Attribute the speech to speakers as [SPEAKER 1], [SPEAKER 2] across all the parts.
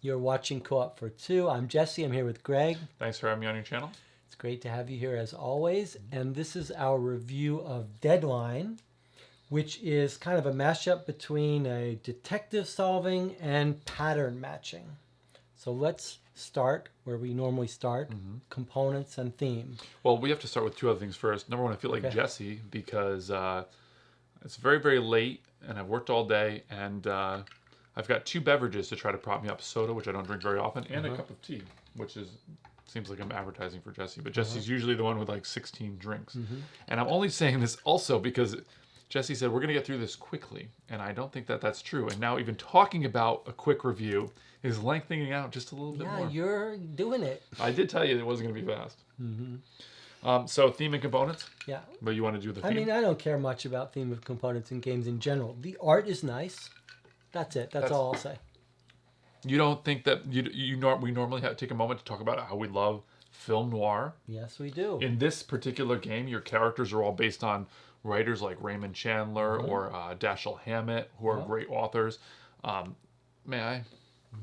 [SPEAKER 1] You're watching Co-op for Two. I'm Jesse. I'm here with Greg.
[SPEAKER 2] Thanks for having me on your channel.
[SPEAKER 1] It's great to have you here as always. And this is our review of Deadline, which is kind of a mashup between a detective solving and pattern matching. So let's start where we normally start, components and theme.
[SPEAKER 2] Well, we have to start with two other things first. Number one, I feel like Jesse because it's very, very late and I've worked all day and I've got two beverages to try to prop me up. Soda, which I don't drink very often, and a cup of tea, which seems like I'm advertising for Jesse. But Jesse's usually the one with like 16 drinks. And I'm only saying this also because Jesse said we're going to get through this quickly. And I don't think that that's true. And now even talking about a quick review is lengthening out just a little bit more.
[SPEAKER 1] Yeah, you're doing it.
[SPEAKER 2] I did tell you it wasn't going to be fast. So theme and components?
[SPEAKER 1] Yeah.
[SPEAKER 2] But you want to do the theme?
[SPEAKER 1] I mean, I don't care much about theme of components in games in general. The art is nice. That's it. That's all I'll say.
[SPEAKER 2] You don't think that we normally have to take a moment to talk about how we love film noir?
[SPEAKER 1] Yes, we do.
[SPEAKER 2] In this particular game, your characters are all based on writers like Raymond Chandler or Dashiell Hammett, who are great authors. May I?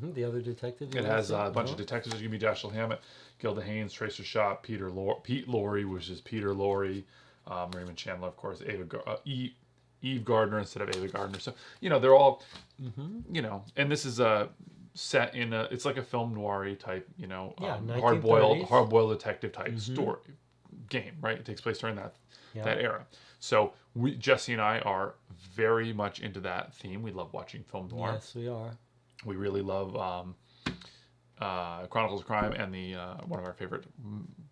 [SPEAKER 1] The other detective.
[SPEAKER 2] It has a bunch of detectives. It's going to be Dashiell Hammett, Gilda Haynes, Tracer Schott, Pete Lorre, which is Peter Lorre, Raymond Chandler, of course, Eve Gardner instead of Ava Gardner. So, they're all, and this is set in it's like a film noir type, hard-boiled detective type story game, right? It takes place during that era. So Jesse and I are very much into that theme. We love watching film noir.
[SPEAKER 1] Yes, we are.
[SPEAKER 2] We really love Chronicles of Crime, and the one of our favorite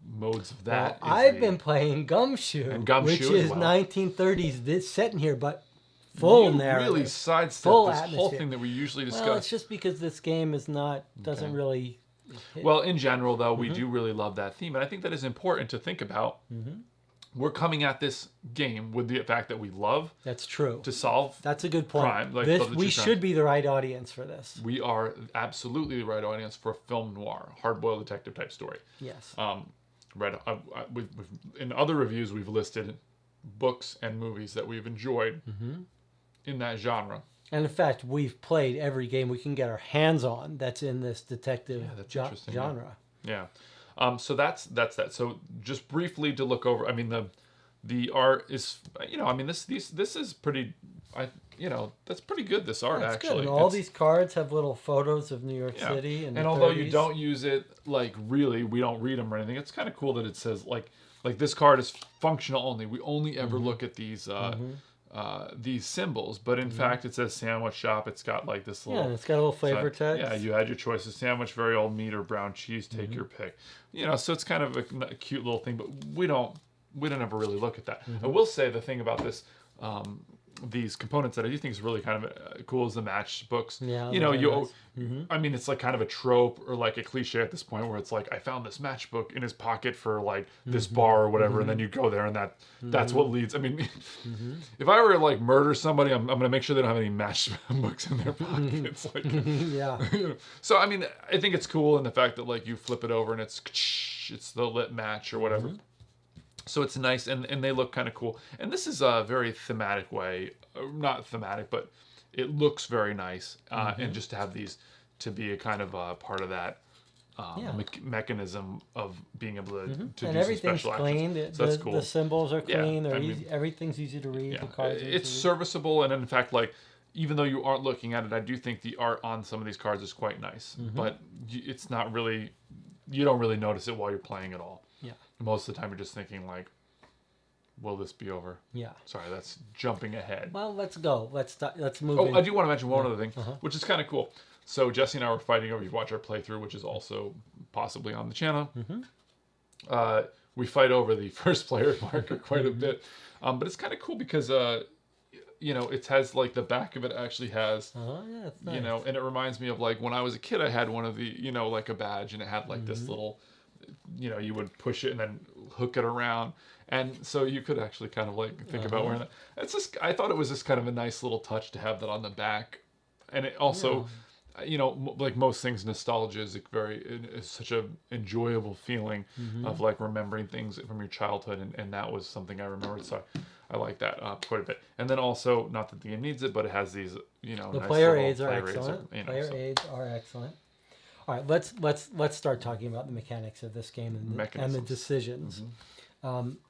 [SPEAKER 2] modes of that.
[SPEAKER 1] Well, I've been playing Gumshoe, which is 1930s. This set in here, but full narrative.
[SPEAKER 2] Really sidestep this
[SPEAKER 1] atmosphere.
[SPEAKER 2] whole thing that we usually discuss.
[SPEAKER 1] Well, it's just because this game is doesn't really.
[SPEAKER 2] Well, in general, though, we do really love that theme, and I think that is important to think about. We're coming at this game with the fact that we love.
[SPEAKER 1] That's true.
[SPEAKER 2] To solve.
[SPEAKER 1] That's a good point.
[SPEAKER 2] Crime,
[SPEAKER 1] we should be the right audience for this.
[SPEAKER 2] We are absolutely the right audience for film noir, hard-boiled detective type story.
[SPEAKER 1] Yes.
[SPEAKER 2] In other reviews, we've listed books and movies that we've enjoyed in that genre.
[SPEAKER 1] And in fact, we've played every game we can get our hands on that's in this detective genre.
[SPEAKER 2] Yeah. So that's that. So just briefly to look over, I mean, the art is, this is pretty, that's pretty good, this art, actually. Good.
[SPEAKER 1] And all these cards have little photos of New York City. And
[SPEAKER 2] although you don't use it, like, really, we don't read them or anything, it's kind of cool that it says, like this card is functional only. We only ever look at these symbols, but in fact it says sandwich shop. It's got like this little
[SPEAKER 1] it's got a little flavor text.
[SPEAKER 2] Yeah, you had your choices: sandwich, very old meat, or brown cheese. Take your pick. So it's kind of a cute little thing, but we don't ever really look at that. I will say the thing about this. These components that I do think is really kind of cool is the match books.
[SPEAKER 1] Yeah,
[SPEAKER 2] I mean, it's like kind of a trope or like a cliche at this point where it's like, I found this matchbook in his pocket for like this bar or whatever, and then you go there and that's what leads. I mean, if I were to like murder somebody, I'm going to make sure they don't have any matchbooks in their pockets. Like,
[SPEAKER 1] yeah.
[SPEAKER 2] So I mean, I think it's cool in the fact that like you flip it over and it's the lit match or whatever. So it's nice, and they look kind of cool. And this is a very thematic way, not thematic, but it looks very nice. And just to have these to be a kind of part of that mechanism of being able to do some special
[SPEAKER 1] clean.
[SPEAKER 2] actions. So that's cool.
[SPEAKER 1] The symbols are clean. Everything's easy to read.
[SPEAKER 2] Yeah.
[SPEAKER 1] The cards
[SPEAKER 2] it's serviceable, and in fact, like, even though you aren't looking at it, I do think the art on some of these cards is quite nice. But it's not really, you don't really notice it while you're playing at all.
[SPEAKER 1] Yeah.
[SPEAKER 2] Most of the time, you're just thinking, like, will this be over?
[SPEAKER 1] Yeah.
[SPEAKER 2] Sorry, that's jumping ahead.
[SPEAKER 1] Well, let's go. Let's move in.
[SPEAKER 2] I do want to mention one other thing, which is kind of cool. So Jesse and I were fighting over, you watch our playthrough, which is also possibly on the channel. We fight over the first player marker quite a bit. But it's kind of cool because, it has, like, the back of it actually has,
[SPEAKER 1] it's nice.
[SPEAKER 2] And it reminds me of, like, when I was a kid, I had one of the, like a badge, and it had, like, this little, you would push it and then hook it around. And so you could actually kind of like think about wearing that. It's just, I thought it was just kind of a nice little touch to have that on the back. And it also, like most things, nostalgia is it's such a enjoyable feeling of like remembering things from your childhood. And that was something I remembered. So I like that quite a bit. And then also, not that the game needs it, but it has these,
[SPEAKER 1] the
[SPEAKER 2] nice
[SPEAKER 1] player aids are excellent. Player
[SPEAKER 2] aids
[SPEAKER 1] are excellent. All right, let's start talking about the mechanics of this game and the
[SPEAKER 2] Mechanisms.
[SPEAKER 1] decisions.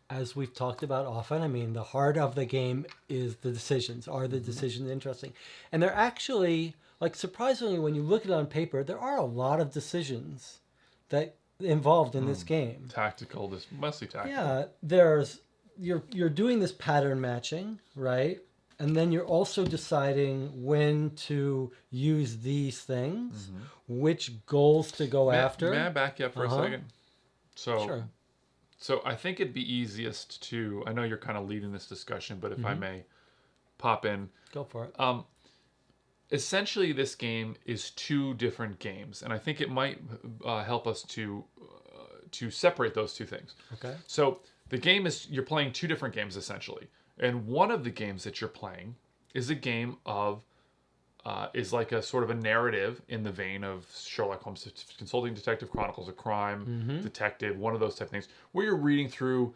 [SPEAKER 1] As we've talked about often, I mean, the heart of the game is the decisions. Are the decisions interesting? And they're actually, like, surprisingly, when you look at it on paper, there are a lot of decisions that involved in this game.
[SPEAKER 2] Tactical, this mostly tactical.
[SPEAKER 1] Yeah, you're doing this pattern matching, right? And then you're also deciding when to use these things, which goals to go after.
[SPEAKER 2] May I back you up for a second? So,
[SPEAKER 1] Sure.
[SPEAKER 2] so I think it'd be easiest to. I know you're kind of leading this discussion, but if I may pop in,
[SPEAKER 1] Go for it.
[SPEAKER 2] essentially this game is two different games, and I think it might help us to separate those two things.
[SPEAKER 1] Okay.
[SPEAKER 2] So the game is you're playing two different games essentially, and one of the games that you're playing is a game of is like a sort of a narrative in the vein of Sherlock Holmes, Consulting Detective Chronicles of Crime, Detective, one of those type of things, where you're reading through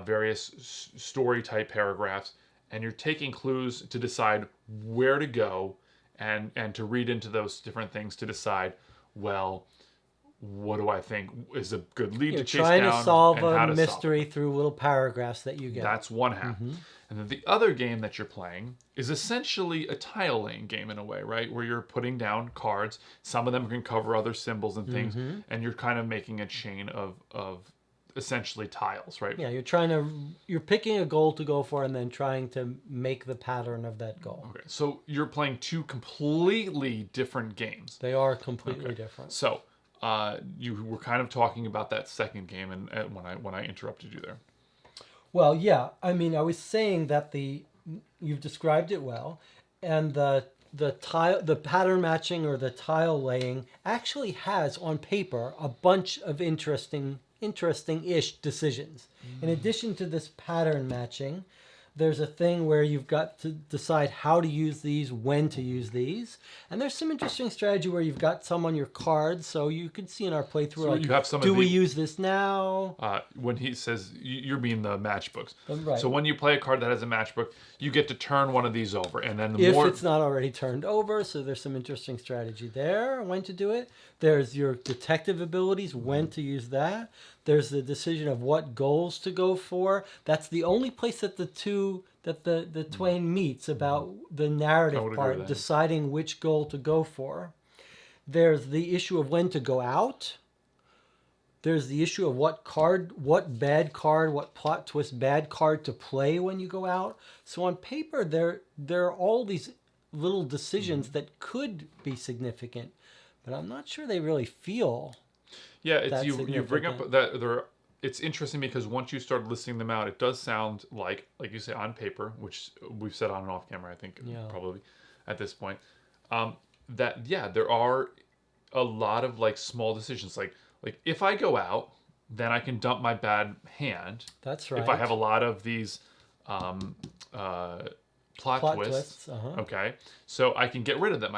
[SPEAKER 2] various story type paragraphs, and you're taking clues to decide where to go, and to read into those different things to decide, well, what do I think is a good lead
[SPEAKER 1] You're
[SPEAKER 2] to chase
[SPEAKER 1] trying
[SPEAKER 2] down
[SPEAKER 1] to solve
[SPEAKER 2] and how
[SPEAKER 1] a
[SPEAKER 2] to
[SPEAKER 1] mystery through little paragraphs that you get.
[SPEAKER 2] That's one half. And then the other game that you're playing is essentially a tile laying game in a way, right? Where you're putting down cards. Some of them can cover other symbols and things, and you're kind of making a chain of essentially tiles, right?
[SPEAKER 1] Yeah, you're picking a goal to go for and then trying to make the pattern of that goal.
[SPEAKER 2] Okay, so you're playing two completely different games.
[SPEAKER 1] They are completely different.
[SPEAKER 2] So you were kind of talking about that second game, and when I interrupted you there.
[SPEAKER 1] Well, yeah. I mean, I was saying that you've described it well, and the pattern matching or the tile laying actually has on paper a bunch of interesting-ish decisions. In addition to this pattern matching, there's a thing where you've got to decide how to use these, when to use these. And there's some interesting strategy where you've got some on your cards. So you can see in our playthrough,
[SPEAKER 2] So you have some
[SPEAKER 1] do
[SPEAKER 2] of
[SPEAKER 1] we
[SPEAKER 2] the-
[SPEAKER 1] use this now?
[SPEAKER 2] When he says you're being the matchbooks,
[SPEAKER 1] Right.
[SPEAKER 2] so when you play a card that has a matchbook, you get to turn one of these over, and then the
[SPEAKER 1] If
[SPEAKER 2] more
[SPEAKER 1] it's not already turned over. So there's some interesting strategy there, when to do it. There's your detective abilities, when to use that. There's the decision of what goals to go for. That's the only place that the twain meets about the
[SPEAKER 2] I
[SPEAKER 1] narrative
[SPEAKER 2] would agree
[SPEAKER 1] part,
[SPEAKER 2] with that.
[SPEAKER 1] deciding which goal to go for. There's the issue of when to go out. There's the issue of what bad card, what plot twist bad card to play when you go out. So on paper, there are all these little decisions that could be significant, but I'm not sure they really feel.
[SPEAKER 2] Yeah, it's
[SPEAKER 1] That's
[SPEAKER 2] you bring up
[SPEAKER 1] significant.
[SPEAKER 2] that there. It's interesting because once you start listing them out, it does sound like you say on paper, which we've said on and off camera, I think
[SPEAKER 1] Yeah.
[SPEAKER 2] probably at this point, that there are a lot of like small decisions. Like if I go out, then I can dump my bad hand.
[SPEAKER 1] That's right.
[SPEAKER 2] If I have a lot of these plot twists, okay, so I can get rid of them.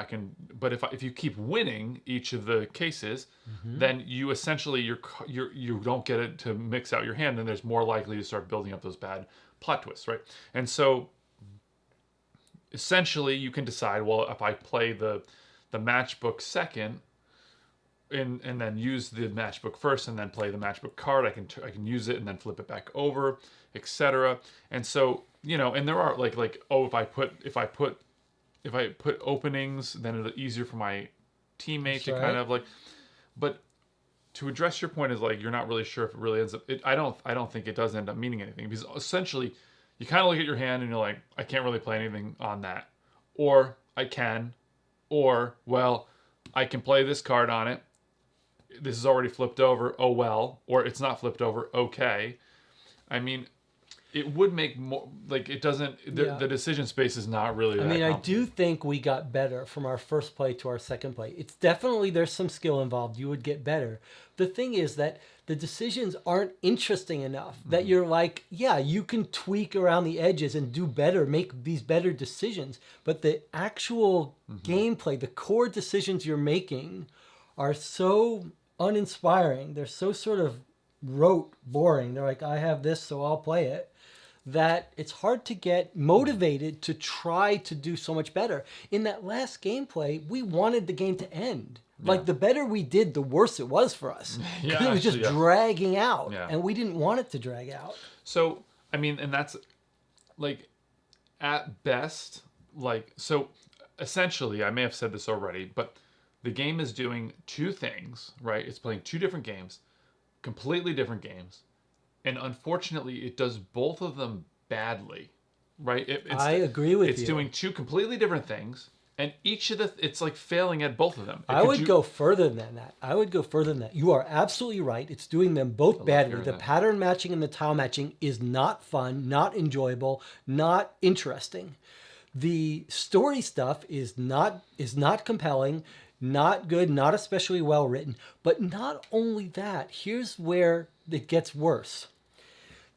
[SPEAKER 2] But if you keep winning each of the cases, then you essentially you don't get it to mix out your hand, then there's more likely to start building up those bad plot twists, right? And so essentially you can decide, well, if I play the matchbook second, and then use the matchbook first, and then play the matchbook card, I can use it and then flip it back over, etc. And so and there are like if I put openings, then it's easier for my teammate
[SPEAKER 1] That's
[SPEAKER 2] to
[SPEAKER 1] right.
[SPEAKER 2] kind of like. But to address your point is like you're not really sure if it really ends up. I don't think it does end up meaning anything, because essentially you kind of look at your hand and you're like, I can't really play anything on that, or I can, or well, I can play this card on it. This is already flipped over. Oh well, or it's not flipped over. Okay, I mean, it would make more like it doesn't. The decision space is not really.
[SPEAKER 1] I
[SPEAKER 2] that
[SPEAKER 1] mean, I
[SPEAKER 2] complicated.
[SPEAKER 1] do think we got better from our first play to our second play. It's definitely, there's some skill involved. You would get better. The thing is that the decisions aren't interesting enough that you're like, yeah, you can tweak around the edges and do better, make these better decisions. But the actual gameplay, the core decisions you're making are so uninspiring. They're so sort of rote, boring. They're like, I have this, so I'll play it. That it's hard to get motivated to try to do so much better. In that last gameplay, we wanted the game to end. Like the better we did, the worse it was for us.
[SPEAKER 2] Yeah,
[SPEAKER 1] It was just
[SPEAKER 2] actually, yeah.
[SPEAKER 1] dragging out,
[SPEAKER 2] Yeah.
[SPEAKER 1] and we didn't want it to drag out.
[SPEAKER 2] So, I mean, and that's like at best, like, so essentially, I may have said this already, but the game is doing two things, right? It's playing two different games, completely different games. And unfortunately, it does both of them badly, right?
[SPEAKER 1] I agree with you.
[SPEAKER 2] It's doing two completely different things. And each of it's like failing at both of them.
[SPEAKER 1] I would go further than that. I would go further than that. You are absolutely right. It's doing them both badly. The pattern matching and the tile matching is not fun, not enjoyable, not interesting. The story stuff is not compelling, not good, not especially well written. But not only that, here's where it gets worse.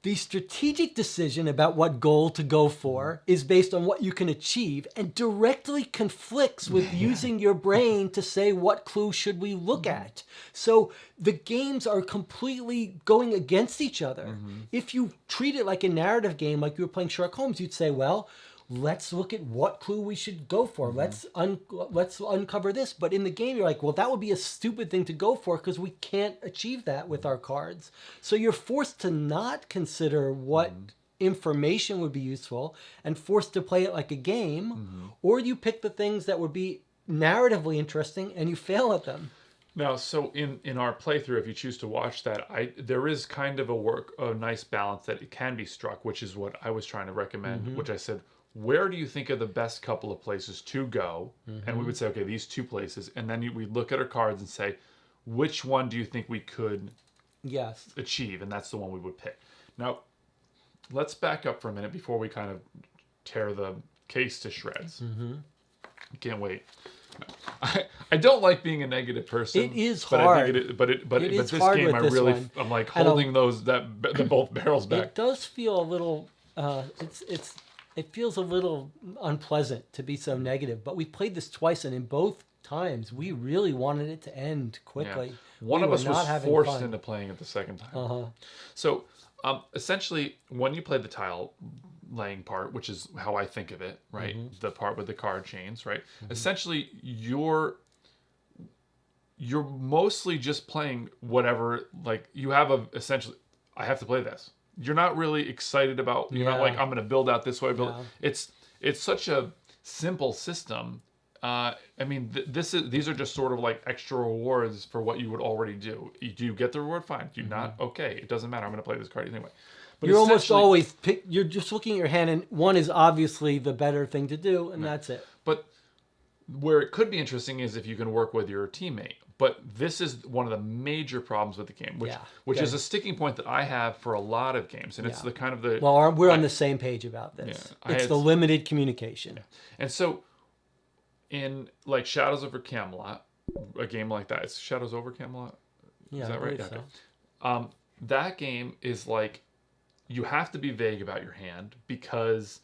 [SPEAKER 1] The strategic decision about what goal to go for is based on what you can achieve and directly conflicts with using your brain to say what clue should we look at. So the games are completely going against each other. If you treat it like a narrative game, like you were playing Sherlock Holmes, you'd say, well, let's look at what clue we should go for. Let's uncover this. But in the game, you're like, well, that would be a stupid thing to go for because we can't achieve that with our cards. So you're forced to not consider what information would be useful and forced to play it like a game, or you pick the things that would be narratively interesting and you fail at them.
[SPEAKER 2] Now, so in our playthrough, if you choose to watch that, there is kind of a nice balance that it can be struck, which is what I was trying to recommend, which I said, where do you think are the best couple of places to go? And we would say, okay, these two places. And then we'd look at our cards and say, which one do you think we could achieve? And that's the one we would pick. Now, let's back up for a minute before we kind of tear the case to shreds. Can't wait. I don't like being a negative person.
[SPEAKER 1] It is
[SPEAKER 2] but
[SPEAKER 1] hard.
[SPEAKER 2] I think but this
[SPEAKER 1] hard
[SPEAKER 2] game,
[SPEAKER 1] with this one.
[SPEAKER 2] I'm like holding the both barrels back.
[SPEAKER 1] It does feel a little. It feels a little unpleasant to be so negative. But we played this twice, and in both times, we really wanted it to end quickly.
[SPEAKER 2] One of us was forced into playing it the second time. So essentially, when you play the tile laying part, which is how I think of it, right? The part with the card chains, right? Essentially, you're mostly just playing whatever, like you have essentially, I have to play this. You're not really excited about, you're not like, I'm going to build out this way. It's such a simple system. I mean, these are just sort of like extra rewards for what you would already do. Do you get the reward? Fine. Do you not? Okay. It doesn't matter. I'm going to play this card anyway. But
[SPEAKER 1] you're almost always you're just looking at your hand, and one is obviously the better thing to do, and that's it.
[SPEAKER 2] But where it could be interesting is if you can work with your teammate. But this is one of the major problems with the game, which is a sticking point that I have for a lot of games, and it's the kind of the.
[SPEAKER 1] Well, we're on the same page about this. It's the limited communication.
[SPEAKER 2] And so, in like Shadows over Camelot, a game like that, it's Shadows over Camelot. Is that right?
[SPEAKER 1] So.
[SPEAKER 2] Okay. That game is like, you have to be vague about your hand because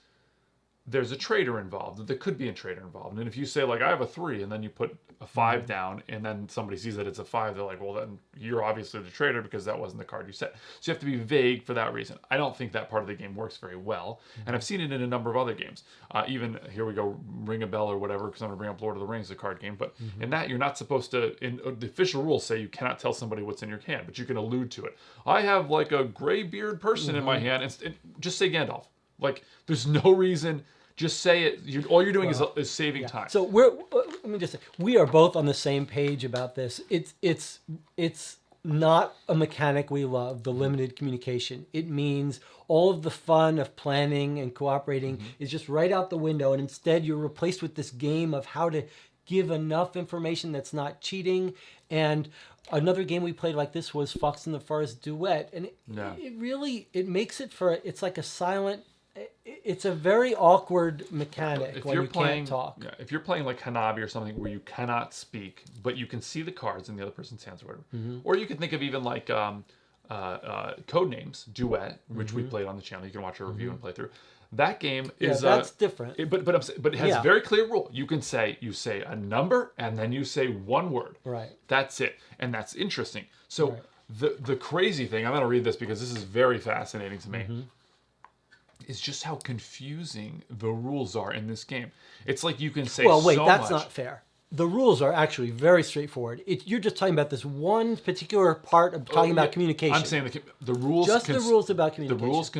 [SPEAKER 2] there's a trader involved. There could be a trader involved. And if you say, like, I have a 3, and then you put a 5 down, and then somebody sees that it's a 5, they're like, well, then you're obviously the trader because that wasn't the card you set. So you have to be vague for that reason. I don't think that part of the game works very well. And I've seen it in a number of other games. Even, here we go, Ring a Bell or whatever, because I'm going to bring up Lord of the Rings, the card game. But in that, you're not supposed to, the official rules say you cannot tell somebody what's in your hand, but you can allude to it. I have, like, a gray-beard person in my hand, and just say Gandalf. Like, there's no reason. Just say it. All you're doing is saving time.
[SPEAKER 1] So let me just say, we are both on the same page about this. It's not a mechanic we love, the limited communication. It means all of the fun of planning and cooperating is just right out the window, and instead you're replaced with this game of how to give enough information that's not cheating. And another game we played like this was Fox in the Forest Duet, and it really makes it it's like a silent. It's a very awkward mechanic when you can't talk.
[SPEAKER 2] Yeah, if you're playing like Hanabi or something where you cannot speak, but you can see the cards in the other person's hands or whatever. Or you could think of even like Codenames Duet, which we played on the channel. You can watch a review and play through. That game is
[SPEAKER 1] that's different.
[SPEAKER 2] But it has a very clear rule. You can say a number and then you say one word.
[SPEAKER 1] Right.
[SPEAKER 2] That's it, and that's interesting. So the crazy thing, I'm going to read this because this is very fascinating to me. Is just how confusing the rules are in this game. It's like you can say
[SPEAKER 1] well, wait,
[SPEAKER 2] so
[SPEAKER 1] that's
[SPEAKER 2] much.
[SPEAKER 1] not fair. the rules are actually very straightforward. You're just talking about this one particular part of talking about communication.
[SPEAKER 2] I'm saying the rules.
[SPEAKER 1] Just the rules about communication.
[SPEAKER 2] The rules.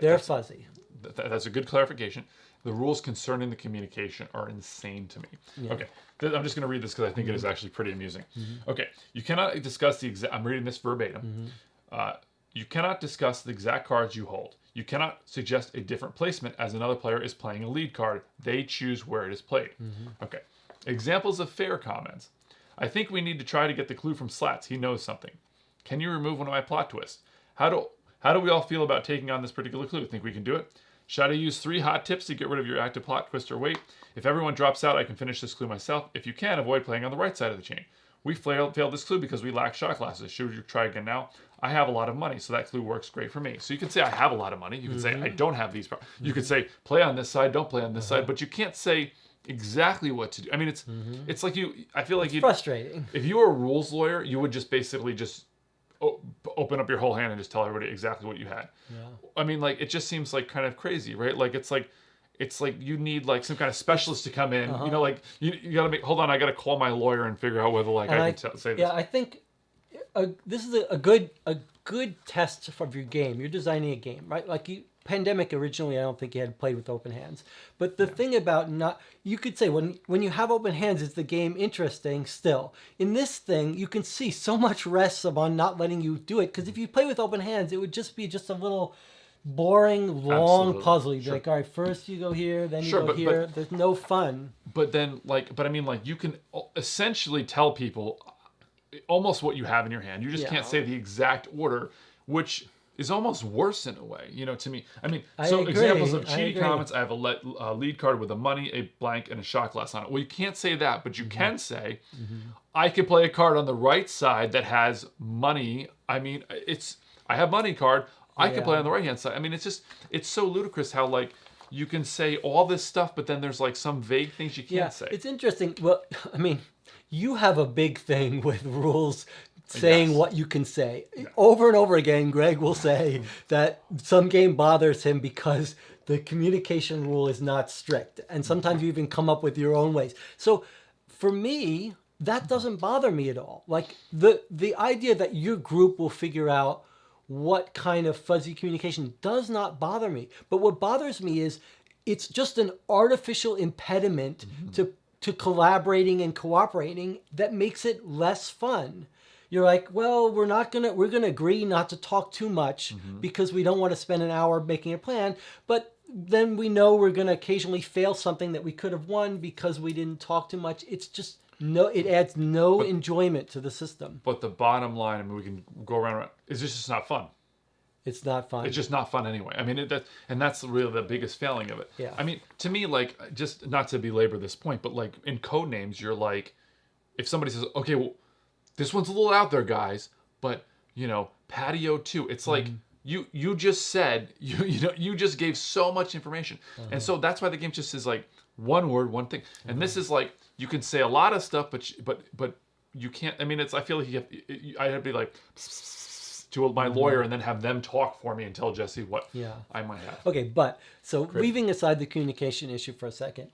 [SPEAKER 1] They're fuzzy.
[SPEAKER 2] That's a good clarification. The rules concerning the communication are insane to me. Yeah. Okay, I'm just going to read this because I think it is actually pretty amusing. Okay, you cannot discuss the exact. I'm reading this verbatim. You cannot discuss the exact cards you hold. You cannot suggest a different placement as another player is playing a lead card. They choose where it is played. Okay. Examples of fair comments. I think we need to try to get the clue from Slats. He knows something. Can you remove one of my plot twists? How do we all feel about taking on this particular clue? Think we can do it? Should I use 3 hot tips to get rid of your active plot twist or wait? If everyone drops out, I can finish this clue myself. If you can, avoid playing on the right side of the chain. We failed this clue because we lack shot glasses. Should you try again now? I have a lot of money, so that clue works great for me. So you can say I have a lot of money. You can say I don't have these. You could say play on this side, don't play on this side, but you can't say exactly what to do. I mean, it's like I feel like you
[SPEAKER 1] frustrating.
[SPEAKER 2] If you were a rules lawyer, you would just basically just open up your whole hand and just tell everybody exactly what you had. Yeah. I mean, like it just seems like kind of crazy, right? Like it's like you need like some kind of specialist to come in. You know, like you got to hold on. I got to call my lawyer and figure out whether like I can say this.
[SPEAKER 1] Yeah, I think this is a good test of your game. You're designing a game, right? Like Pandemic originally, I don't think you had played with open hands. But the thing about you could say when you have open hands, is the game interesting still? In this thing, you can see so much rests on not letting you do it. Because if you play with open hands, it would just be just a little boring, long puzzle. You'd be like, all right, first you go here, then you go here. There's no fun.
[SPEAKER 2] But then, I mean, you can essentially tell people almost what you have in your hand. You just can't say the exact order, which is almost worse in a way, to me. I mean, examples of cheaty comments, I have a lead card with a money, a blank, and a shot glass on it. Well, you can't say that, but you can say, I can play a card on the right side that has money. I mean, I have money card. I can play on the right-hand side. I mean, it's so ludicrous how, you can say all this stuff, but then there's, some vague things you can't say.
[SPEAKER 1] It's interesting. Well, I mean, you have a big thing with rules saying what you can say. Yeah. Over and over again, Greg will say that some game bothers him because the communication rule is not strict. And sometimes you even come up with your own ways. So for me, that doesn't bother me at all. Like the idea that your group will figure out what kind of fuzzy communication does not bother me. But what bothers me is it's just an artificial impediment to collaborating and cooperating that makes it less fun. You're like, well, we're gonna agree not to talk too much because we don't want to spend an hour making a plan, but then we know we're gonna occasionally fail something that we could have won because we didn't talk too much. It's just it adds no enjoyment to the system.
[SPEAKER 2] But the bottom line, I mean, we can go around, is this just not fun?
[SPEAKER 1] It's not fun.
[SPEAKER 2] It's just not fun anyway. I mean, that's really the biggest failing of it.
[SPEAKER 1] Yeah.
[SPEAKER 2] I mean, to me, just not to belabor this point, but in code names, you're like, if somebody says, okay, well, this one's a little out there, guys, but patio 2. It's like you just said you just gave so much information, and so that's why the game just is like one word, one thing. And this is like you can say a lot of stuff, but you can't. I mean, I feel like I have to be like to my lawyer and then have them talk for me and tell Jesse what I might have.
[SPEAKER 1] Okay, but so leaving aside the communication issue for a second.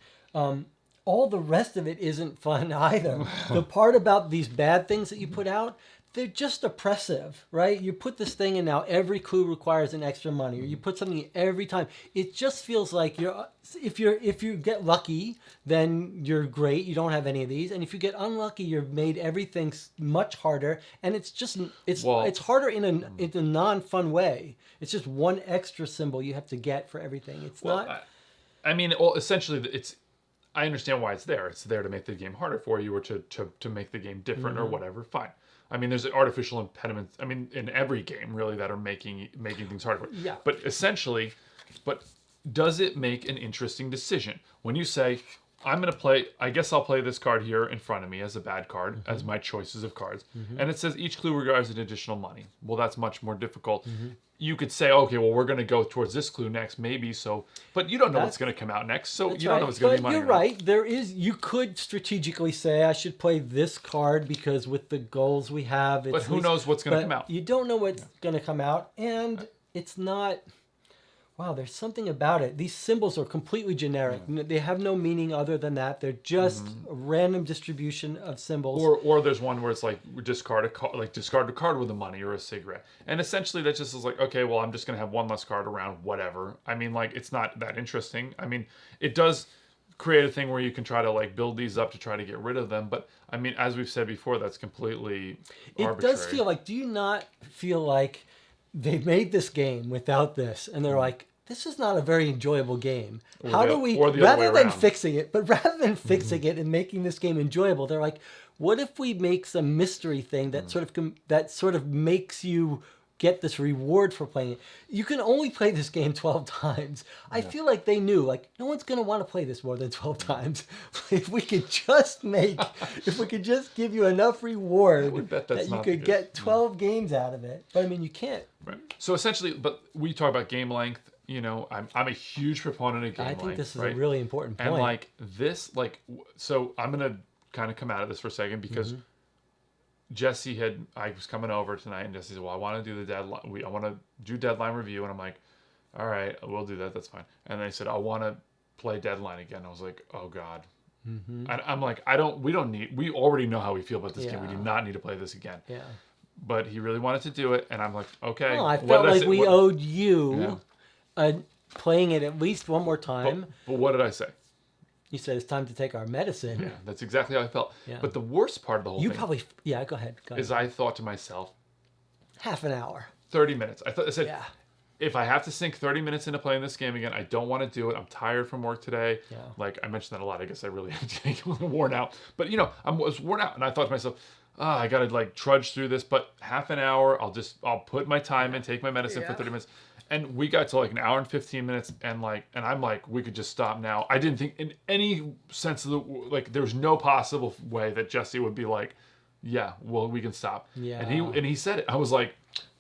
[SPEAKER 1] All the rest of it isn't fun either. The part about these bad things that you put out, they're just oppressive, right? You put this thing in now, every clue requires an extra money, or you put something in every time. It just feels like if you get lucky, then you're great. You don't have any of these, and if you get unlucky, you've made everything much harder, and it's harder in a non-fun way. It's just one extra symbol you have to get for everything. It's not.
[SPEAKER 2] I mean, essentially, it's. I understand why it's there. It's there to make the game harder for you or to make the game different or whatever. Fine. I mean, there's artificial impediments. I mean, in every game, really, that are making things harder for you.
[SPEAKER 1] Yeah.
[SPEAKER 2] But essentially, does it make an interesting decision? When you say, I'm going to play, I guess I'll play this card here in front of me as a bad card, as my choices of cards. And it says each clue requires an additional money. Well, that's much more difficult. You could say, okay, well, we're going to go towards this clue next, maybe. So, but you don't know what's going to come out next. So you don't know what's going to be money.
[SPEAKER 1] You're right. You could strategically say, I should play this card because with the goals we have.
[SPEAKER 2] But who knows what's going to come out?
[SPEAKER 1] You don't know what's going to come out. And it's not, wow, there's something about it. These symbols are completely generic. They have no meaning other than that. They're just a random distribution of symbols.
[SPEAKER 2] Or there's one where it's like discard a card with a money or a cigarette, and essentially that just is like, okay, well, I'm just gonna have one less card around, whatever. I mean, like, it's not that interesting. I mean, it does create a thing where you can try to like build these up to try to get rid of them, but I mean, as we've said before, that's completely arbitrary.
[SPEAKER 1] It does feel like, do you not feel like they made this game without this, and they're like, this is not a very enjoyable game. How do we, rather than fixing it, and making this game enjoyable, they're like, what if we make some mystery thing that sort of makes you get this reward for playing it? You can only play this game 12 times. I feel like they knew, like, no one's going to want to play this more than 12 times. If we could just give you enough reward that you could get 12 games out of it. But I mean, you can't.
[SPEAKER 2] Right. So essentially, but we talk about game length. You know, I'm a huge proponent of game length.
[SPEAKER 1] I think this is a really important point.
[SPEAKER 2] And like this, like, so I'm going to kind of come out of this for a second because I was coming over tonight and Jesse said, well, I want to do the deadline. I want to do deadline review. And I'm like, all right, we'll do that. That's fine. And they said, I want to play deadline again. I was like, oh God. And I'm like, we already know how we feel about this game. We do not need to play this again.
[SPEAKER 1] Yeah.
[SPEAKER 2] But he really wanted to do it. And I'm like, okay.
[SPEAKER 1] Well, I felt like we owed you playing it at least one more time.
[SPEAKER 2] But what did I say?
[SPEAKER 1] You said it's time to take our medicine.
[SPEAKER 2] Yeah, that's exactly how I felt.
[SPEAKER 1] Yeah.
[SPEAKER 2] But the worst part of the whole thing...
[SPEAKER 1] Go ahead.
[SPEAKER 2] Is I thought to myself...
[SPEAKER 1] Half an hour.
[SPEAKER 2] 30 minutes. I said, if I have to sink 30 minutes into playing this game again, I don't want to do it. I'm tired from work today. Yeah. Like, I mentioned that a lot. I guess I really am worn out. But, you know, I was worn out. And I thought to myself, I got to, like, trudge through this. But half an hour, I'll put my time in, take my medicine for 30 minutes. And we got to like an hour and 15 minutes, and I'm like, we could just stop now. I didn't think in any sense of there was no possible way that Jesse would be like, yeah, well, we can stop. Yeah. And he said it. I was like,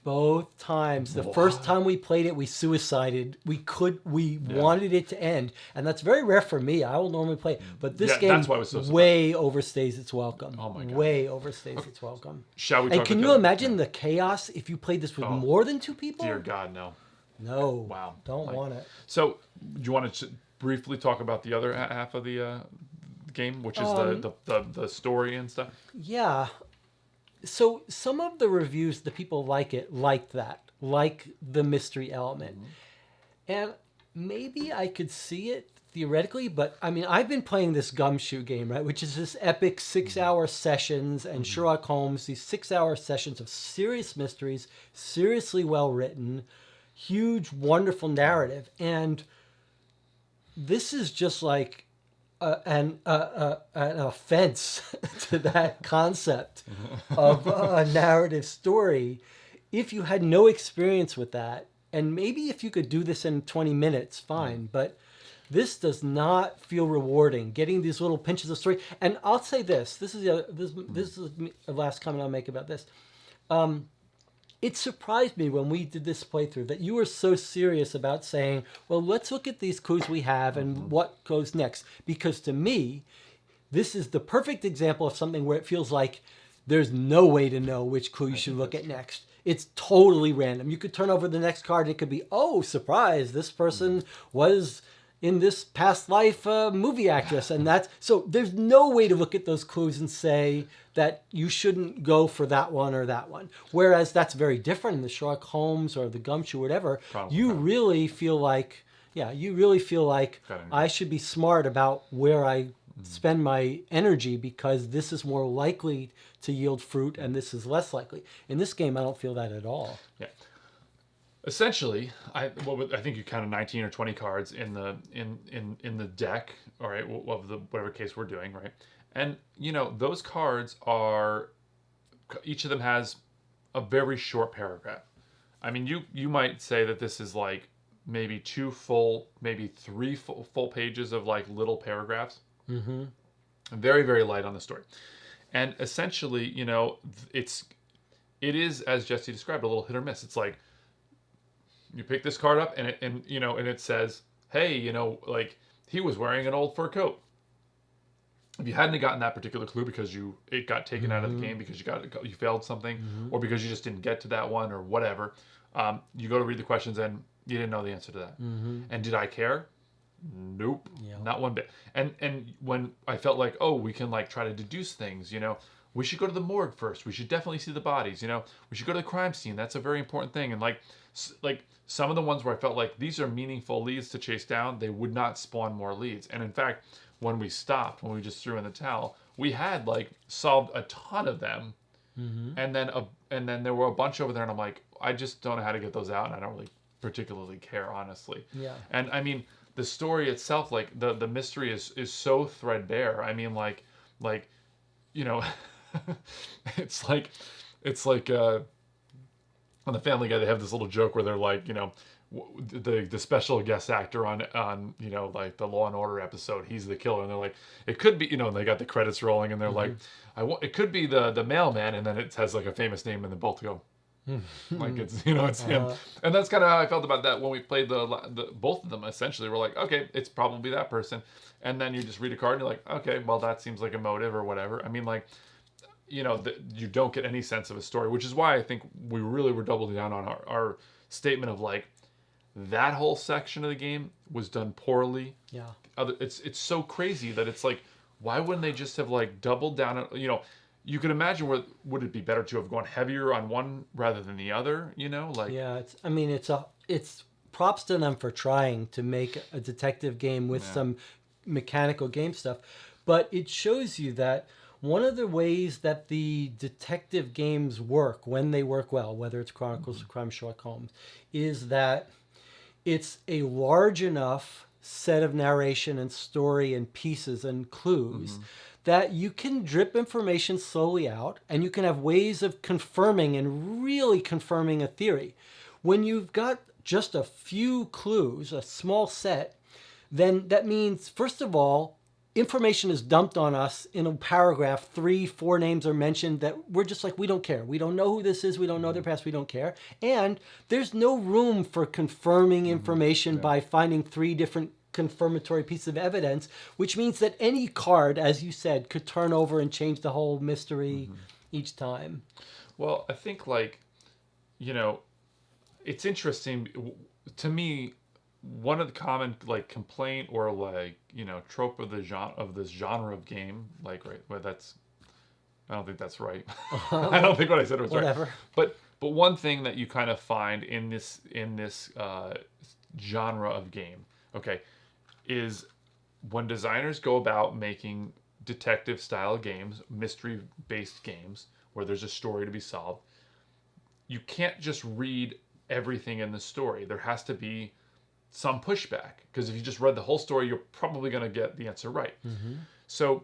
[SPEAKER 1] both times. The first time we played it, we suicided. We wanted it to end, and that's very rare for me. I will normally play it, but this game
[SPEAKER 2] that's why it was so
[SPEAKER 1] way overstays its welcome.
[SPEAKER 2] Oh my God.
[SPEAKER 1] Way overstays its welcome.
[SPEAKER 2] Shall we?
[SPEAKER 1] And can you imagine the chaos if you played this with more than two people?
[SPEAKER 2] Dear God, no.
[SPEAKER 1] No.
[SPEAKER 2] Wow.
[SPEAKER 1] Don't want it.
[SPEAKER 2] So, do you want to briefly talk about the other half of the game, which is the story and stuff?
[SPEAKER 1] Yeah. So some of the reviews, the people like the mystery element. And maybe I could see it theoretically, but I mean, I've been playing this Gumshoe game, right? Which is this epic 6-hour sessions and Sherlock Holmes, these 6-hour sessions of serious mysteries, seriously well written, huge, wonderful narrative. And this is just like an offense to that concept of a narrative story. If you had no experience with that, and maybe if you could do this in 20 minutes, fine, but this does not feel rewarding, getting these little pinches of story. And I'll say this is the last comment I'll make about this. It surprised me when we did this playthrough that you were so serious about saying, well, let's look at these clues we have and what goes next. Because to me, this is the perfect example of something where it feels like there's no way to know which clue you should look at next. It's totally random. You could turn over the next card and it could be, oh, surprise, this person was in this past life movie actress. And so there's no way to look at those clues and say that you shouldn't go for that one or that one. Whereas that's very different in the Sherlock Holmes or the Gumshoe, whatever. You really feel like I should be smart about where I spend my energy because this is more likely to yield fruit and this is less likely. In this game, I don't feel that at all.
[SPEAKER 2] Yeah. Essentially, I think you counted 19 or 20 cards in the deck, all right, of the whatever case we're doing, right? And you know, those cards are, each of them has a very short paragraph. I mean, you might say that this is like maybe 2 full, maybe 3 full pages of like little paragraphs. Mm-hmm. Very, very light on the story. And essentially, you know, it is, as Jesse described, a little hit or miss. It's like, you pick this card up and it says, hey, you know, like he was wearing an old fur coat. If you hadn't gotten that particular clue because it got taken out of the game because you failed something, or because you just didn't get to that one or whatever, you go to read the questions and You didn't know the answer to that.
[SPEAKER 1] Mm-hmm.
[SPEAKER 2] And did I care? Nope,
[SPEAKER 1] Yeah.
[SPEAKER 2] not one bit. And when I felt like, oh, we can like try to deduce things, we should go to the morgue first. We should definitely see the bodies. We should go to the crime scene. That's a very important thing. And like some of the ones where I felt like these are meaningful leads to chase down, they would not spawn more leads. And in fact, when we stopped, when we just threw in the towel, we had like solved a ton of them.
[SPEAKER 1] Mm-hmm.
[SPEAKER 2] And then there were a bunch over there, and I'm like, I just don't know how to get those out, and I don't really particularly care, honestly.
[SPEAKER 1] Yeah.
[SPEAKER 2] And I mean, the story itself, like the mystery is so threadbare. I mean, like it's like on the Family Guy, they have this little joke where they're like, the special guest actor on like the Law and Order episode, he's the killer, and they're like, it could be, they got the credits rolling, and they're like, it could be the mailman, and then it has like a famous name, and then both go like it's him. And that's kind of how I felt about that when we played the both of them. Essentially, we're like, okay, it's probably that person, and then you just read a card and you're like, okay, well, that seems like a motive or whatever. I mean, like, you don't get any sense of a story, which is why I think we really were doubling down on our statement of like, that whole section of the game was done poorly.
[SPEAKER 1] Yeah.
[SPEAKER 2] It's so crazy that it's like, why wouldn't they just have like doubled down on, you can imagine would it be better to have gone heavier on one rather than the other, like.
[SPEAKER 1] Yeah, it's props to them for trying to make a detective game with some mechanical game stuff, but it shows you that one of the ways that the detective games work, when they work well, whether it's Chronicles of Crime, Sherlock Holmes, is that it's a large enough set of narration and story and pieces and clues that you can drip information slowly out, and you can have ways of confirming and really confirming a theory. When you've got just a few clues, a small set, then that means, first of all, information is dumped on us in a paragraph. 3-4 names are mentioned that we're just like, we don't care. We don't know who this is. We don't know their past. We don't care. And there's no room for confirming information by finding 3 different confirmatory pieces of evidence, which means that any card, as you said, could turn over and change the whole mystery each time.
[SPEAKER 2] Well, I think like, it's interesting to me. One of the common like complaint or like trope of this genre of game, like, right, well, I don't think that's right. I don't think what I said was
[SPEAKER 1] Whatever.
[SPEAKER 2] right. But one thing that you kind of find in this genre of game, okay, is when designers go about making detective style games, mystery based games where there's a story to be solved, you can't just read everything in the story. There has to be some pushback, because if you just read the whole story, you're probably going to get the answer right. So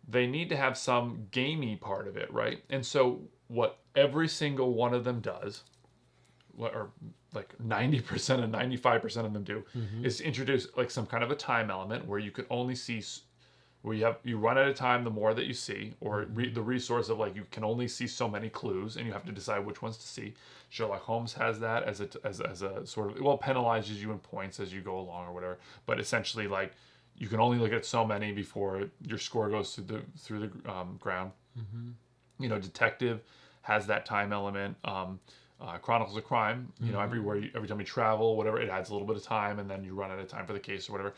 [SPEAKER 2] they need to have some gamey part of it, right? And so what every single one of them does, or like 90% and 95% of them do, is introduce like some kind of a time element where you can only see, where you run out of time the more that you see, or the resource of like you can only see so many clues and you have to decide which ones to see. Sherlock Holmes has that as a sort of, well, penalizes you in points as you go along or whatever, but essentially like you can only look at so many before your score goes through the ground. Detective has that time element. Chronicles of Crime, every time you travel, whatever, it adds a little bit of time, and then you run out of time for the case or whatever.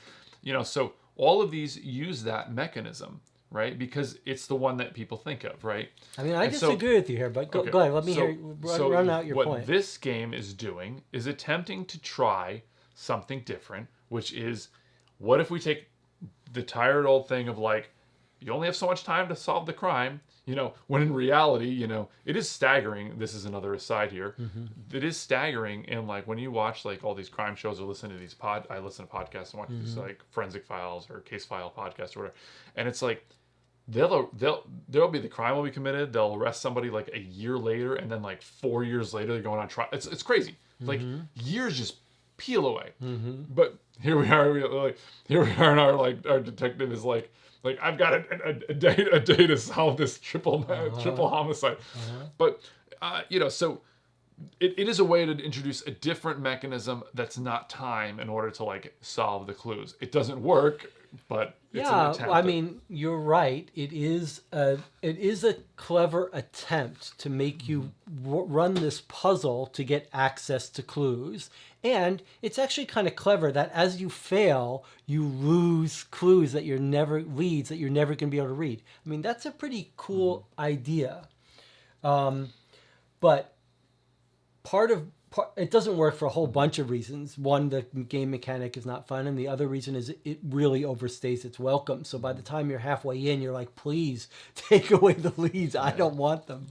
[SPEAKER 2] So all of these use that mechanism, right? Because it's the one that people think of, right?
[SPEAKER 1] I mean, I disagree with you here, but go ahead. Let me run out your point.
[SPEAKER 2] What this game is doing is attempting to try something different, which is, what if we take the tired old thing of like, you only have so much time to solve the crime, when in reality, it is staggering. This is another aside here. It is staggering. And like when you watch like all these crime shows or listen to these I listen to podcasts and watch these like Forensic Files or Case File podcasts or whatever. And it's like, there'll be the crime will be committed. They'll arrest somebody like a year later. And then like 4 years later, they're going on trial. It's crazy. Like years just peel away. But here we are. And our detective is like I've got a day to solve this triple homicide. But so it is a way to introduce a different mechanism that's not time in order to like solve the clues. It doesn't work, but it's an
[SPEAKER 1] Yeah,
[SPEAKER 2] attempt.
[SPEAKER 1] I mean, you're right. It is a clever attempt to make you run this puzzle to get access to clues, and it's actually kind of clever that as you fail, you lose clues that you're never leads that you're never going to be able to read. I mean, that's a pretty cool idea, but it doesn't work for a whole bunch of reasons. One, the game mechanic is not fun, and the other reason is it really overstays its welcome. So by the time you're halfway in, you're like, please take away the leads. I don't want them.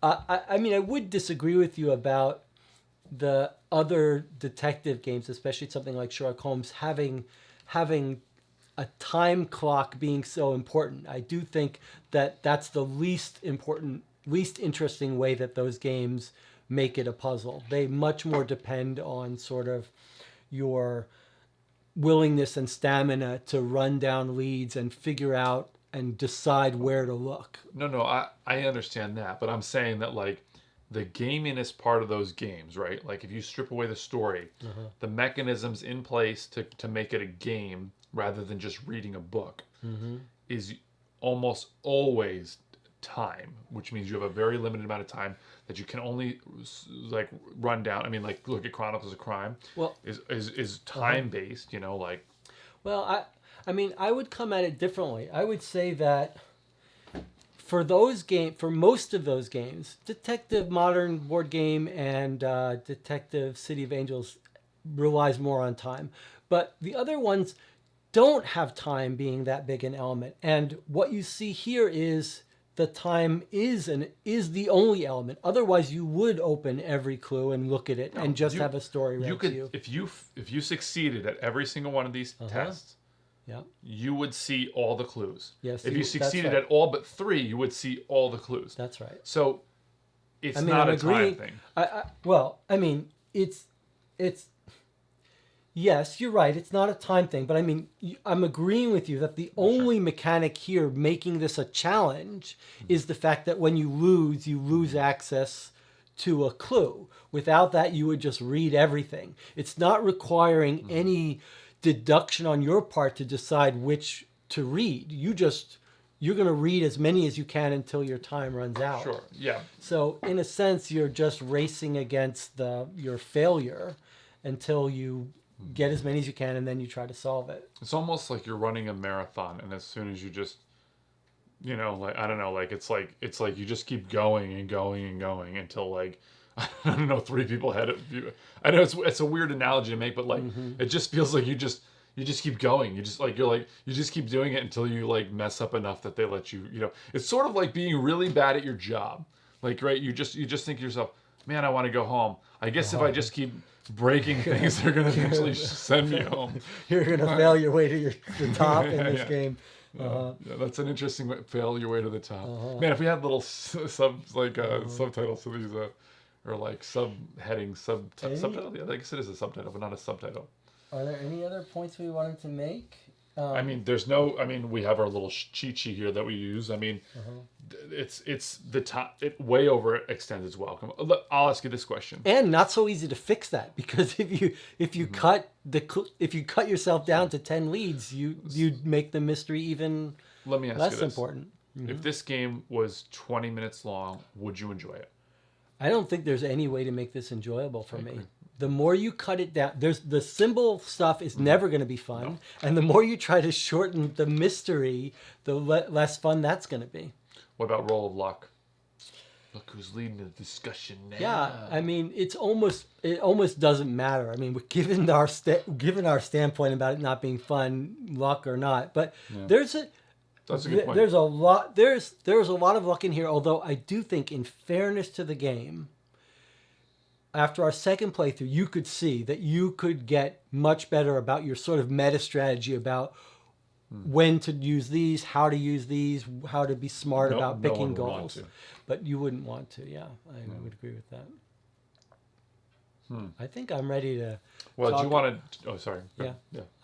[SPEAKER 2] Yeah.
[SPEAKER 1] I mean, I would disagree with you about the other detective games, especially something like Sherlock Holmes, having a time clock being so important. I do think that that's the least interesting way that those games make it a puzzle. They much more depend on sort of your willingness and stamina to run down leads and figure out and decide where to look.
[SPEAKER 2] No, I understand that, but I'm saying that like the gaminess part of those games, right? Like if you strip away the story, the mechanisms in place to make it a game rather than just reading a book is almost always time, which means you have a very limited amount of time that you can only like run down. I mean, like look at Chronicles of Crime.
[SPEAKER 1] Well,
[SPEAKER 2] is time based, you know, like.
[SPEAKER 1] Well, I mean, I would come at it differently. I would say that for most of those games, Detective Modern Board Game and Detective City of Angels relies more on time, but the other ones don't have time being that big an element. And what you see here is the time is the only element. Otherwise, you would open every clue and look at it and just have a story read to you.
[SPEAKER 2] If you succeeded at every single one of these tests, you would see all the clues.
[SPEAKER 1] Yes.
[SPEAKER 2] If you succeeded at all but 3, you would see all the clues.
[SPEAKER 1] That's right.
[SPEAKER 2] So it's not a time thing.
[SPEAKER 1] I mean, it's. Yes, you're right. It's not a time thing, but I mean, I'm agreeing with you that the only mechanic here making this a challenge is the fact that when you lose access to a clue. Without that, you would just read everything. It's not requiring any deduction on your part to decide which to read. You're going to read as many as you can until your time runs out.
[SPEAKER 2] Sure. Yeah.
[SPEAKER 1] So in a sense, you're just racing against your failure until you get as many as you can, and then you try to solve it.
[SPEAKER 2] It's almost like you're running a marathon, and as soon as you just, you know, like I don't know, like it's like you just keep going and going and going until like I don't know, 3 people ahead of you. I know it's a weird analogy to make, but like it just feels like you just keep going. You just keep doing it until you like mess up enough that they let you. You know, it's sort of like being really bad at your job. Like right, you just think to yourself, man, I want to go home. I guess if I just keep breaking things, they're going to eventually send me home.
[SPEAKER 1] You're going to fail your way to the top in this game.
[SPEAKER 2] Yeah, that's an interesting way. Fail your way to the top. Man, if we had little subtitles to these, or like subheadings, subtitle. Yeah, I guess it is a subtitle, but not a subtitle.
[SPEAKER 1] Are there any other points we wanted to make?
[SPEAKER 2] I mean, we have our little cheat sheet here that we use. I mean, it's the top. It way overextends its welcome. I'll ask you this question.
[SPEAKER 1] And not so easy to fix that, because if you cut yourself down to 10 leads, you'd make the mystery even less important.
[SPEAKER 2] If this game was 20 minutes long, would you enjoy it?
[SPEAKER 1] I don't think there's any way to make this enjoyable for me. The more you cut it down, the symbol stuff is never going to be fun. No. And the more you try to shorten the mystery, the less fun that's going to be.
[SPEAKER 2] What about Roll of Luck? Look who's leading the discussion now.
[SPEAKER 1] Yeah, I mean, it almost doesn't matter. I mean, given our standpoint about it not being fun, luck or not, but
[SPEAKER 2] that's a good point.
[SPEAKER 1] There's a lot of luck in here. Although I do think, in fairness to the game, after our second playthrough, you could see that you could get much better about your sort of meta strategy about when to use these, how to use these, how to be smart about picking goals. But you wouldn't want to, I would agree with that. I think I'm ready to...
[SPEAKER 2] Well, do you want to... Oh, sorry.
[SPEAKER 1] Yeah.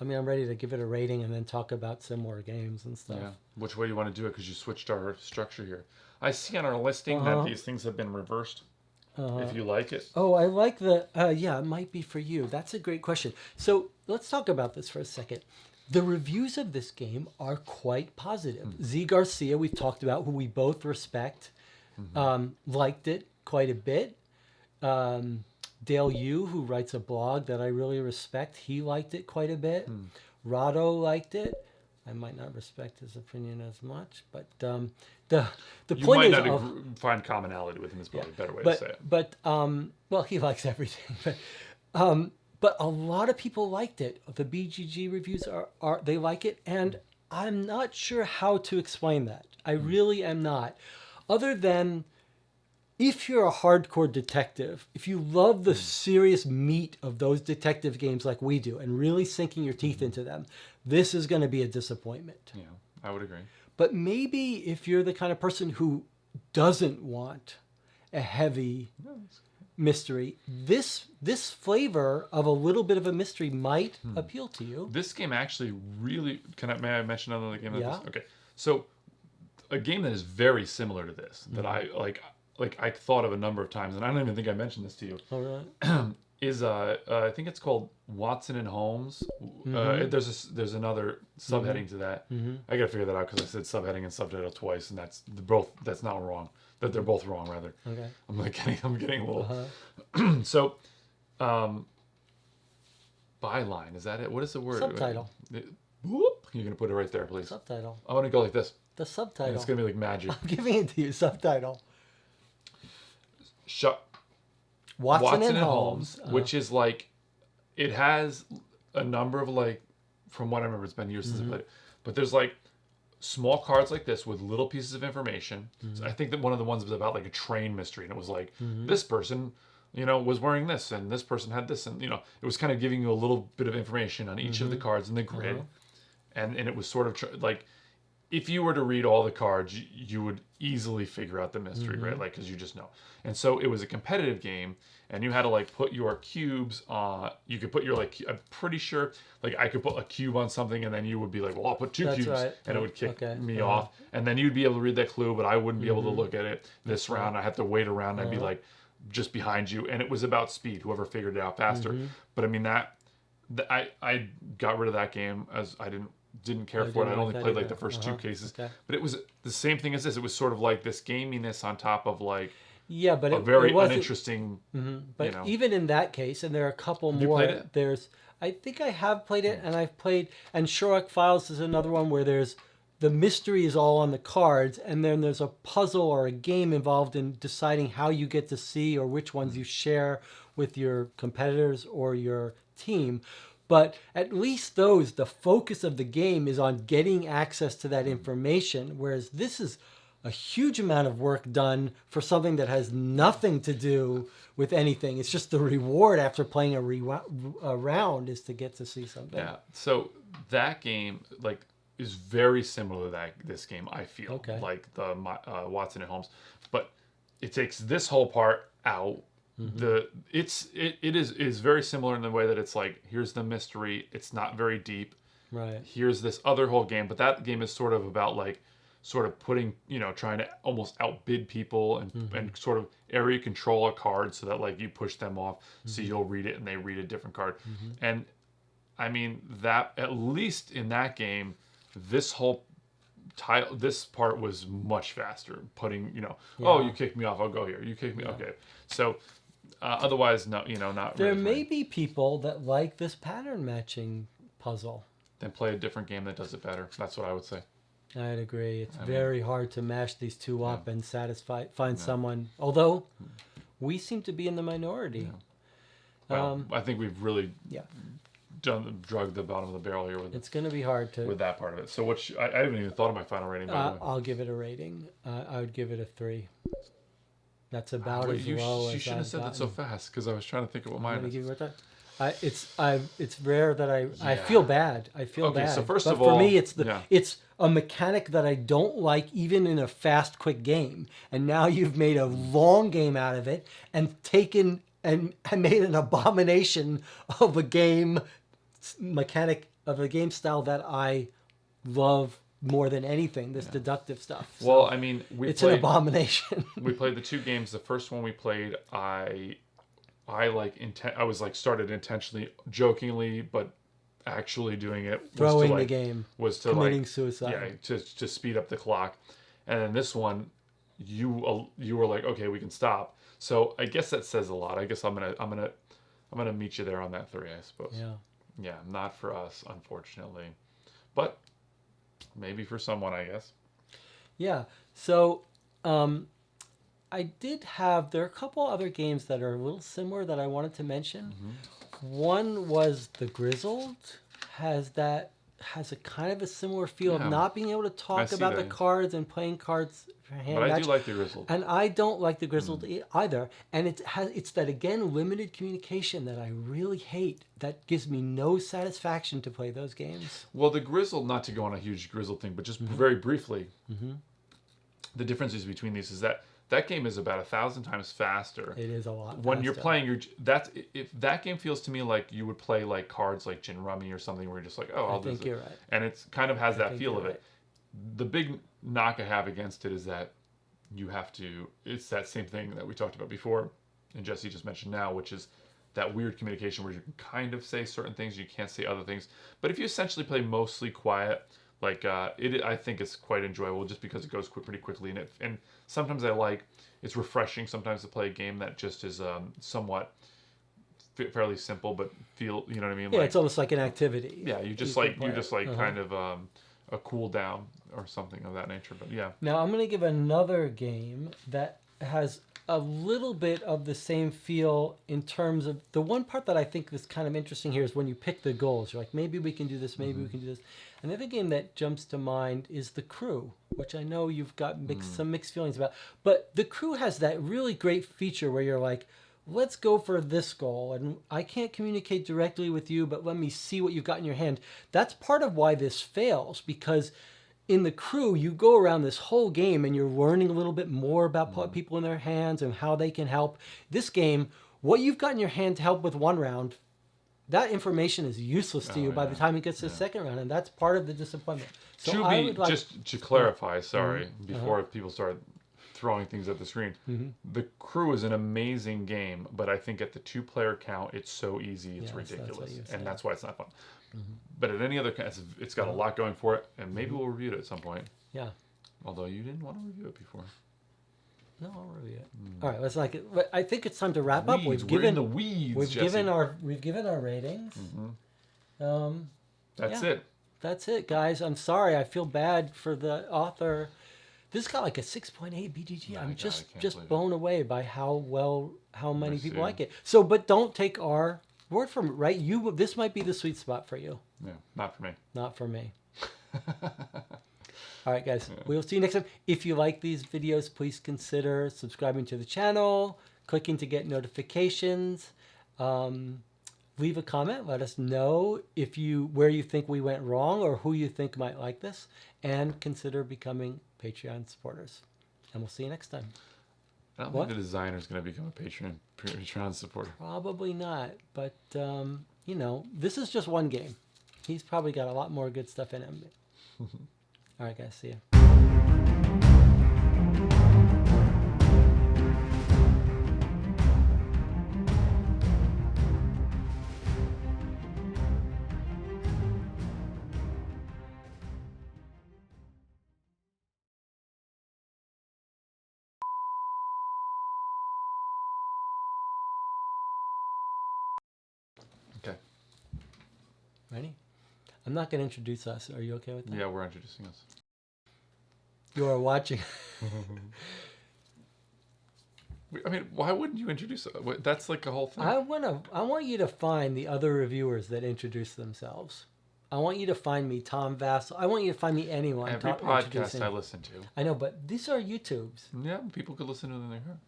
[SPEAKER 1] I mean, I'm ready to give it a rating and then talk about similar games and stuff.
[SPEAKER 2] Yeah. Which way do you want to do it? Because you switched our structure here. I see on our listing that these things have been reversed. if you like it.
[SPEAKER 1] Oh, I like yeah, it might be for you. That's a great question. So let's talk about this for a second. The reviews of this game are quite positive. Z Garcia, we've talked about, who we both respect, liked it quite a bit. Dale Yu, who writes a blog that I really respect, he liked it quite a bit. Rado liked it. I might not respect his opinion as much, but the
[SPEAKER 2] You
[SPEAKER 1] point
[SPEAKER 2] might
[SPEAKER 1] is,
[SPEAKER 2] not find commonality with him is probably a better way to say it.
[SPEAKER 1] but well, he likes everything. But a lot of people liked it. The BGG reviews are they like it, and I'm not sure how to explain that. I really am not. Other than if you're a hardcore detective, if you love the serious meat of those detective games like we do, and really sinking your teeth into them, this is going to be a disappointment.
[SPEAKER 2] Yeah, I would agree.
[SPEAKER 1] But maybe if you're the kind of person who doesn't want a heavy mystery, this flavor of a little bit of a mystery might appeal to you.
[SPEAKER 2] This game actually really may I mention another game?
[SPEAKER 1] Yeah.
[SPEAKER 2] Okay, so a game that is very similar to this that I I thought of a number of times, and I don't even think I mentioned this to you.
[SPEAKER 1] All right.
[SPEAKER 2] Is I think it's called Watson and Holmes. There's another subheading to that. I gotta figure that out because I said subheading and subtitle twice, and that's not wrong. That they're both wrong rather.
[SPEAKER 1] Okay.
[SPEAKER 2] I'm getting a little. So, byline, is that it? What is the word?
[SPEAKER 1] Subtitle.
[SPEAKER 2] Whoop. You're gonna put it right there, please.
[SPEAKER 1] Subtitle.
[SPEAKER 2] I want to go like this.
[SPEAKER 1] The subtitle.
[SPEAKER 2] It's gonna be like magic.
[SPEAKER 1] I'm giving it to you. Subtitle. Watson and Holmes,
[SPEAKER 2] which is like, it has a number of like, from what I remember, it's been years since I played it, but there's like small cards like this with little pieces of information. So I think that one of the ones was about like a train mystery, and it was like this person, was wearing this, and this person had this, and it was kind of giving you a little bit of information on each of the cards in the grid, and it was sort of like, if you were to read all the cards, you would easily figure out the mystery, right? Like, because you just know. And so it was a competitive game, and you had to like put your cubes on. You could put your I'm pretty sure, like I could put a cube on something, and then you would be like, well, I'll put two
[SPEAKER 1] That's
[SPEAKER 2] cubes,
[SPEAKER 1] right.
[SPEAKER 2] and it would kick me
[SPEAKER 1] Uh-huh.
[SPEAKER 2] off, and then you'd be able to read that clue, but I wouldn't be able to look at it this round. I had to wait around. I'd be like just behind you, and it was about speed. Whoever figured it out faster. But I mean I got rid of that game as I didn't care for it. I only played like the first two cases.
[SPEAKER 1] Okay.
[SPEAKER 2] But it was the same thing as this. It was sort of like this gaminess on top of like
[SPEAKER 1] but
[SPEAKER 2] a very
[SPEAKER 1] it wasn't,
[SPEAKER 2] uninteresting.
[SPEAKER 1] But even in that case, and there are a couple
[SPEAKER 2] you
[SPEAKER 1] more.
[SPEAKER 2] played it?
[SPEAKER 1] There's, I think I have played it, and I've played, and Sherlock Files is another one where there's the mystery is all on the cards, and then there's a puzzle or a game involved in deciding how you get to see or which ones you share with your competitors or your team. But at least the focus of the game is on getting access to that information, whereas this is a huge amount of work done for something that has nothing to do with anything. It's just the reward after playing a round is to get to see something.
[SPEAKER 2] Yeah. So that game is very similar to this game. I feel like the Watson and Holmes, but it takes this whole part out. It is very similar in the way that it's like, here's the mystery, it's not very deep,
[SPEAKER 1] right?
[SPEAKER 2] Here's this other whole game, but that game is sort of about like sort of putting, trying to almost outbid people and sort of area control a card so that like you push them off, so you'll read it and they read a different card. And I mean, that at least in that game, this whole this part was much faster, putting oh, you kicked me off, I'll go here, you kicked me, okay. So otherwise, no, not
[SPEAKER 1] there
[SPEAKER 2] really.
[SPEAKER 1] May be people that like this pattern matching puzzle.
[SPEAKER 2] Then play a different game that does it better. That's what I would say.
[SPEAKER 1] I'd agree. It's very hard to mash these two up and find someone. Although we seem to be in the minority.
[SPEAKER 2] Well, I think we've really drugged the bottom of the barrel here with
[SPEAKER 1] it's going to be hard to
[SPEAKER 2] with that part of it. So I haven't even thought of my final rating. By the way,
[SPEAKER 1] I'll give it a rating. I would give it a 3. That's about as low as
[SPEAKER 2] you shouldn't have said that so fast because I was trying to think of what mine is.
[SPEAKER 1] It's rare that I feel bad. I feel bad.
[SPEAKER 2] So first
[SPEAKER 1] but
[SPEAKER 2] of all,
[SPEAKER 1] for me, it's a mechanic that I don't like, even in a fast, quick game. And now you've made a long game out of it and taken and made an abomination of a game mechanic, of a game style that I love more than anything. This deductive stuff. So
[SPEAKER 2] Well, I mean,
[SPEAKER 1] it's an abomination.
[SPEAKER 2] we played the 2 games. The first one we played, I was like started intentionally, jokingly, but actually doing it was
[SPEAKER 1] Throwing
[SPEAKER 2] to,
[SPEAKER 1] the
[SPEAKER 2] like,
[SPEAKER 1] game,
[SPEAKER 2] was to
[SPEAKER 1] committing
[SPEAKER 2] like
[SPEAKER 1] suicide.
[SPEAKER 2] to speed up the clock. And then this one, you were like, okay, we can stop. So I guess that says a lot. I guess I'm gonna meet you there on that 3, I suppose. Yeah, not for us, unfortunately, but maybe for someone, I guess.
[SPEAKER 1] Yeah. So I did have, there are a couple other games that are a little similar that I wanted to mention. One was The Grizzled, has a kind of a similar feel of
[SPEAKER 2] Yeah.
[SPEAKER 1] not being able to talk
[SPEAKER 2] see
[SPEAKER 1] about the
[SPEAKER 2] that.
[SPEAKER 1] cards and playing cards for hand
[SPEAKER 2] But I
[SPEAKER 1] match.
[SPEAKER 2] do like the Grizzled.
[SPEAKER 1] And I don't like the Grizzled either. And it's that, again, limited communication that I really hate. That gives me no satisfaction to play those games.
[SPEAKER 2] Well, the Grizzled, not to go on a huge Grizzled thing, but just very briefly, the differences between these is that game is about 1,000 times faster.
[SPEAKER 1] It is a lot
[SPEAKER 2] When you're
[SPEAKER 1] faster.
[SPEAKER 2] playing, if that game feels to me like you would play like cards like Gin Rummy or something where you're just like, oh, I'll do
[SPEAKER 1] think
[SPEAKER 2] this.
[SPEAKER 1] you're right.
[SPEAKER 2] And it kind of has that
[SPEAKER 1] think
[SPEAKER 2] feel
[SPEAKER 1] you're
[SPEAKER 2] of it. The big knock I have against it is that it's that same thing that we talked about before, and Jesse just mentioned now, which is that weird communication where you can kind of say certain things, you can't say other things. But if you essentially play mostly quiet, like I think it's quite enjoyable just because it goes pretty quickly, and sometimes it's refreshing sometimes to play a game that just is somewhat fairly simple, but you know what I mean?
[SPEAKER 1] Yeah,
[SPEAKER 2] like,
[SPEAKER 1] it's almost like an activity.
[SPEAKER 2] yeah, you just kind of a cool down or something of that nature. But yeah.
[SPEAKER 1] Now I'm going to give another game that has a little bit of the same feel in terms of the one part that I think is kind of interesting here is when you pick the goals. You're like, maybe we can do this, maybe we can do this. Another game that jumps to mind is The Crew, which I know you've got some mixed feelings about. But The Crew has that really great feature where you're like, let's go for this goal. And I can't communicate directly with you, but let me see what you've got in your hand. That's part of why this fails, because in The Crew, you go around this whole game and you're learning a little bit more about people in their hands and how they can help. This game, what you've got in your hand to help with one round, that information is useless to you by the time it gets to the second round, and that's part of the disappointment. So
[SPEAKER 2] just to clarify, sorry, before people start throwing things at the screen, The Crew is an amazing game, but I think at the 2-player count, it's so easy, it's ridiculous, and that's why it's not fun. But at any other, it's got a lot going for it, and maybe we'll review it at some point.
[SPEAKER 1] Yeah.
[SPEAKER 2] Although you didn't want to review it before.
[SPEAKER 1] No, I'll review it. All right, let's like it. I think it's time to wrap up.
[SPEAKER 2] We're in the weeds.
[SPEAKER 1] We've
[SPEAKER 2] Jesse.
[SPEAKER 1] given our ratings.
[SPEAKER 2] That's it.
[SPEAKER 1] That's it, guys. I'm sorry. I feel bad for the author. This got like a 6.8 BGG.
[SPEAKER 2] My
[SPEAKER 1] I'm
[SPEAKER 2] God,
[SPEAKER 1] just
[SPEAKER 2] I can't believe it.
[SPEAKER 1] blown away by how many
[SPEAKER 2] I
[SPEAKER 1] people
[SPEAKER 2] see.
[SPEAKER 1] like it. So, but don't take our word from it, right? This might be the sweet spot for you,
[SPEAKER 2] Yeah, not for me.
[SPEAKER 1] not for me. All right, guys. We'll see you next time. If you like these videos, please consider subscribing to the channel, clicking to get notifications. Leave a comment. Let us know where you think we went wrong or who you think might like this, and consider becoming Patreon supporters. And we'll see you next time.
[SPEAKER 2] I don't think the designer is going to become a Patreon supporter.
[SPEAKER 1] Probably not, but this is just one game. He's probably got a lot more good stuff in him. All right, guys. See ya.
[SPEAKER 2] Okay.
[SPEAKER 1] Ready? I'm not going to introduce us. Are you okay with that?
[SPEAKER 2] Yeah, we're introducing us.
[SPEAKER 1] You are watching.
[SPEAKER 2] I mean, why wouldn't you introduce us? That's like a whole thing.
[SPEAKER 1] I want you to find the other reviewers that introduce themselves. I want you to find me Tom Vassell. I want you to find me anyone.
[SPEAKER 2] Every
[SPEAKER 1] Tom,
[SPEAKER 2] podcast I listen to.
[SPEAKER 1] I know, but these are YouTubes.
[SPEAKER 2] Yeah, people could listen to them in their car.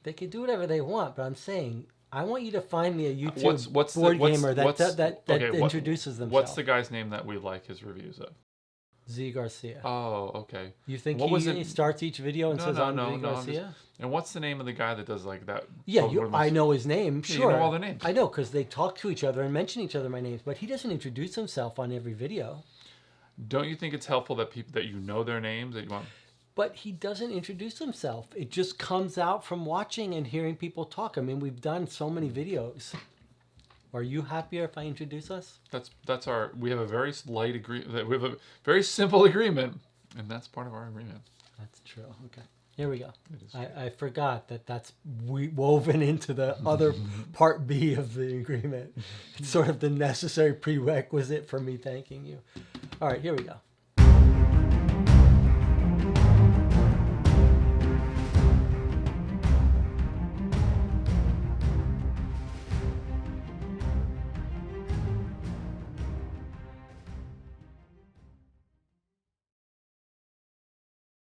[SPEAKER 1] They can do whatever they want, but I'm saying I want you to find me a YouTube board
[SPEAKER 2] what's-
[SPEAKER 1] gamer that
[SPEAKER 2] okay,
[SPEAKER 1] introduces themselves.
[SPEAKER 2] What's the guy's name that we like his reviews of?
[SPEAKER 1] Z Garcia.
[SPEAKER 2] Oh, okay.
[SPEAKER 1] You think
[SPEAKER 2] What was
[SPEAKER 1] he
[SPEAKER 2] it?
[SPEAKER 1] starts each video and
[SPEAKER 2] No,
[SPEAKER 1] says
[SPEAKER 2] no,
[SPEAKER 1] I'm
[SPEAKER 2] no,
[SPEAKER 1] Z
[SPEAKER 2] no, I'm
[SPEAKER 1] Garcia?
[SPEAKER 2] And what's the name of the guy that does like that?
[SPEAKER 1] Yeah,
[SPEAKER 2] What am I-
[SPEAKER 1] I know his name.
[SPEAKER 2] Yeah,
[SPEAKER 1] Sure,
[SPEAKER 2] you know all their names.
[SPEAKER 1] I know because they talk to each other and mention each other by names. But he doesn't introduce himself on every video.
[SPEAKER 2] Don't you think it's helpful that people that you know their names that you want?
[SPEAKER 1] But he doesn't introduce himself. It just comes out from watching and hearing people talk. I mean, we've done so many videos. Are you happier if I introduce us?
[SPEAKER 2] That's our. We have a very light agreement. We have a very simple agreement, and that's part of our agreement.
[SPEAKER 1] That's true. Okay. Here we go.
[SPEAKER 2] It is
[SPEAKER 1] I forgot that's woven into the other part B of the agreement. It's sort of the necessary prerequisite for me thanking you. All right, here we go.